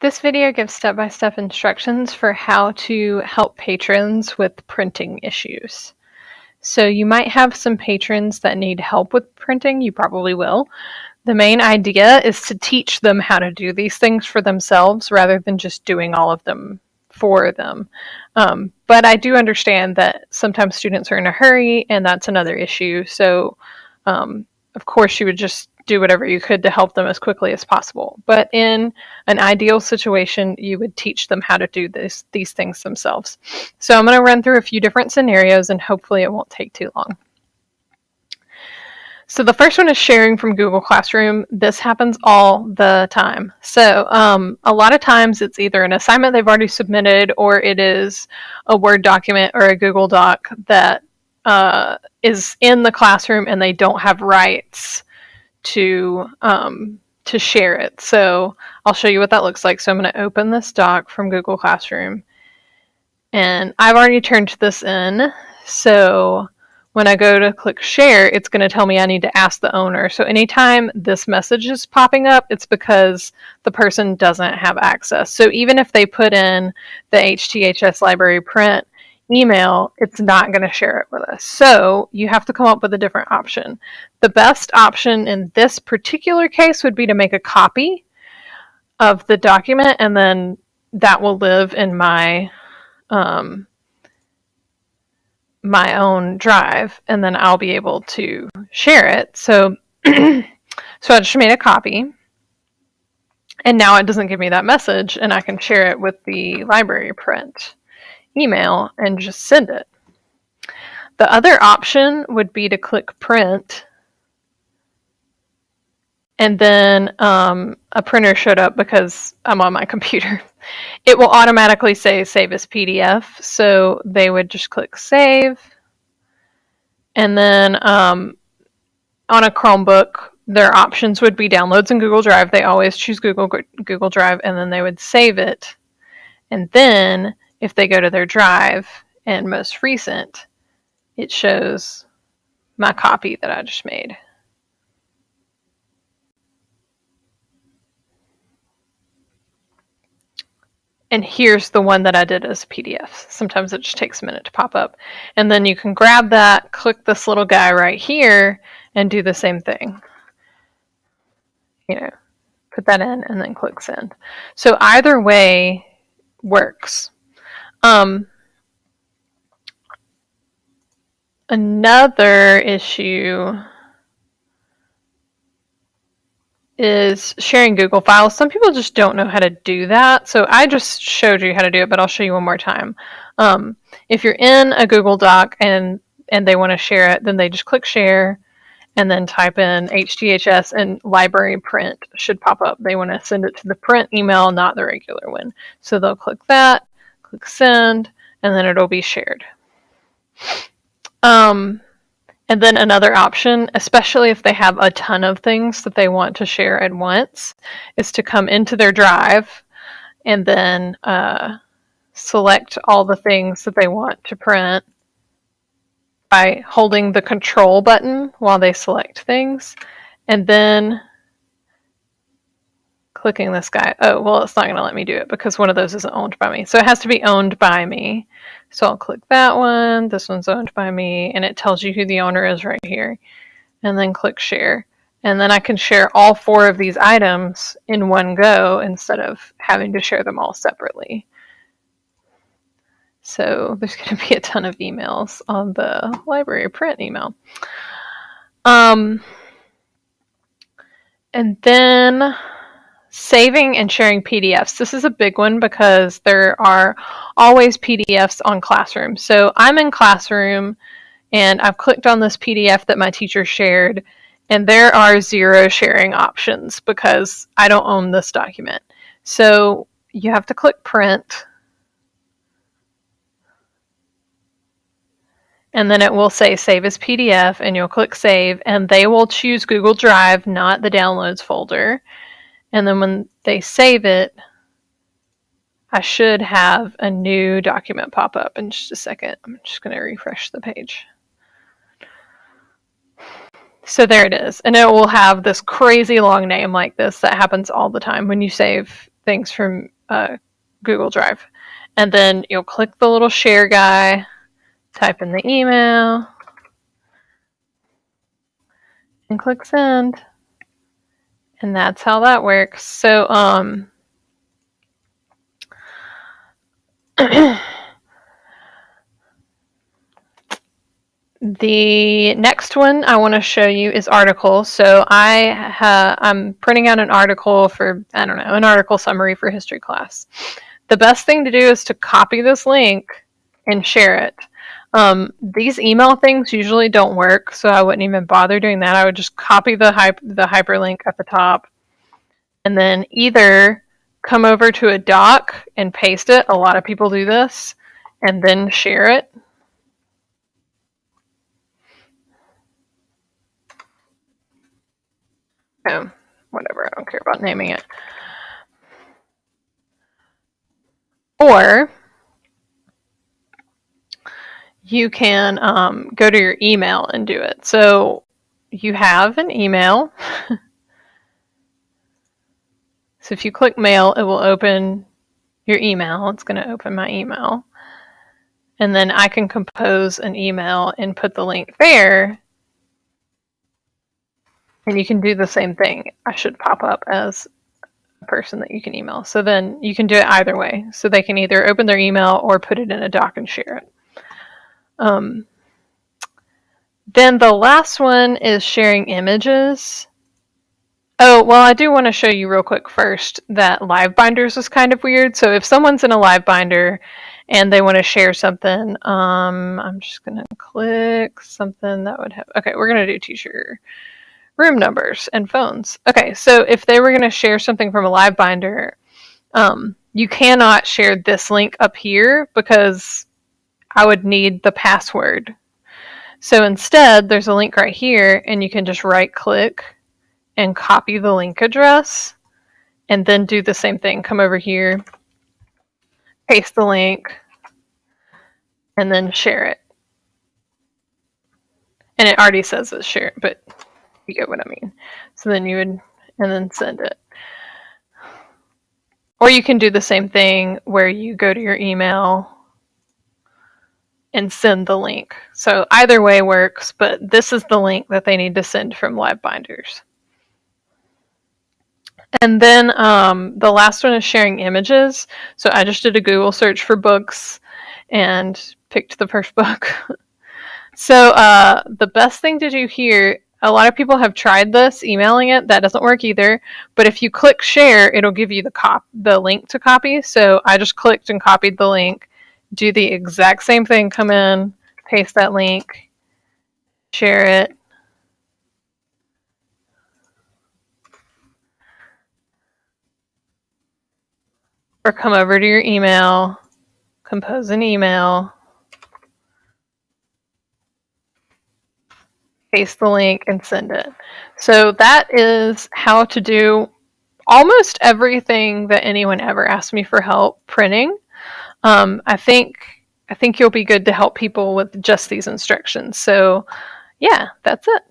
This video gives step-by-step instructions for how to help patrons with printing issues. So you might have some patrons that need help with printing, you probably will. The main idea is to teach them how to do these things for themselves rather than just doing all of them for them. But I do understand that sometimes students are in a hurry and that's another issue. So of course you would just do whatever you could to help them as quickly as possible. But in an ideal situation, you would teach them how to do these things themselves. So I'm going to run through a few different scenarios and hopefully it won't take too long. So the first one is sharing from Google Classroom. This happens all the time. So a lot of times it's either an assignment they've already submitted or it is a Word document or a Google Doc that is in the classroom and they don't have rights to share it. So I'll show you what that looks like. So I'm going to open this doc from Google Classroom and I've already turned this in. So when I go to click share, it's going to tell me I need to ask the owner. So anytime this message is popping up, it's because the person doesn't have access. So even if they put in the HTHS library print email, it's not going to share it with us. So you have to come up with a different option. The best option in this particular case would be to make a copy of the document, and then that will live in my my own drive, and then I'll be able to share it. So I just made a copy, and now it doesn't give me that message, and I can share it with the library print email and just send it. The other option would be to click print, and then a printer showed up because I'm on my computer. It will automatically say save as PDF, so they would just click save, and then on a Chromebook their options would be downloads in Google Drive. They always choose Google Drive, and then they would save it, and then if they go to their drive and most recent, it shows my copy that I just made. And here's the one that I did as a PDF. Sometimes it just takes a minute to pop up. And then you can grab that, click this little guy right here, and do the same thing. You know, put that in and then click send. So either way works. Another issue is sharing Google files. Some people just don't know how to do that. So I just showed you how to do it, but I'll show you one more time. If you're in a Google Doc and they want to share it, then they just click share and then type in HTHS and library print should pop up. They want to send it to the print email, not the regular one. So they'll click that, click send, and then it'll be shared. And then another option, especially if they have a ton of things that they want to share at once, is to come into their drive and then select all the things that they want to print by holding the control button while they select things, and then clicking this guy. Oh, well, it's not going to let me do it because one of those isn't owned by me. So it has to be owned by me. So I'll click that one. This one's owned by me, and it tells you who the owner is right here. And then click share. And then I can share all 4 of these items in one go instead of having to share them all separately. So there's going to be a ton of emails on the library print email. And then saving and sharing PDFs. This is a big one because there are always PDFs on Classroom. So I'm in Classroom and I've clicked on this PDF that my teacher shared, and there are 0 sharing options because I don't own this document. So you have to click print, and then it will say save as PDF, and you'll click save, and they will choose Google Drive, not the downloads folder. And then when they save it, I should have a new document pop up in just a second. I'm just going to refresh the page. So there it is. And it will have this crazy long name like this that happens all the time when you save things from Google Drive. And then you'll click the little share guy, type in the email, and click send. And that's how that works. So, the next one I want to show you is articles. So I'm printing out an article for, I don't know, an article summary for history class. The best thing to do is to copy this link and share it. These email things usually don't work, so I wouldn't even bother doing that. I would just copy the hyperlink at the top and then either come over to a doc and paste it. A lot of people do this, and then share it. Whatever, I don't care about naming it. Or you can go to your email and do it. So you have an email. So if you click mail, it will open your email. It's going to open my email. And then I can compose an email and put the link there. And you can do the same thing. I should pop up as a person that you can email. So then you can do it either way. So they can either open their email or put it in a doc and share it. Then the last one is sharing images. Oh, well, I do want to show you real quick first that LiveBinders is kind of weird. So if someone's in a LiveBinder and they want to share something, I'm just going to click something that would have, okay, we're going to do teacher room numbers and phones. Okay, so if they were going to share something from a LiveBinder, you cannot share this link up here because I would need the password. So instead, there's a link right here, and you can just right-click and copy the link address, and then do the same thing. Come over here, paste the link, and then share it. And it already says it's shared, but you get what I mean. So then you would, and then send it. Or you can do the same thing where you go to your email and send the link. So either way works, but this is the link that they need to send from LiveBinders. And then the last one is sharing images. So I just did a Google search for books and picked the first book. So the best thing to do here, a lot of people have tried this, emailing it. That doesn't work either. But if you click share, it'll give you the link to copy. So I just clicked and copied the link. Do the exact same thing. Come in, paste that link, share it. Or come over to your email, compose an email, paste the link, and send it. So that is how to do almost everything that anyone ever asked me for help printing. I think you'll be good to help people with just these instructions. So yeah, that's it.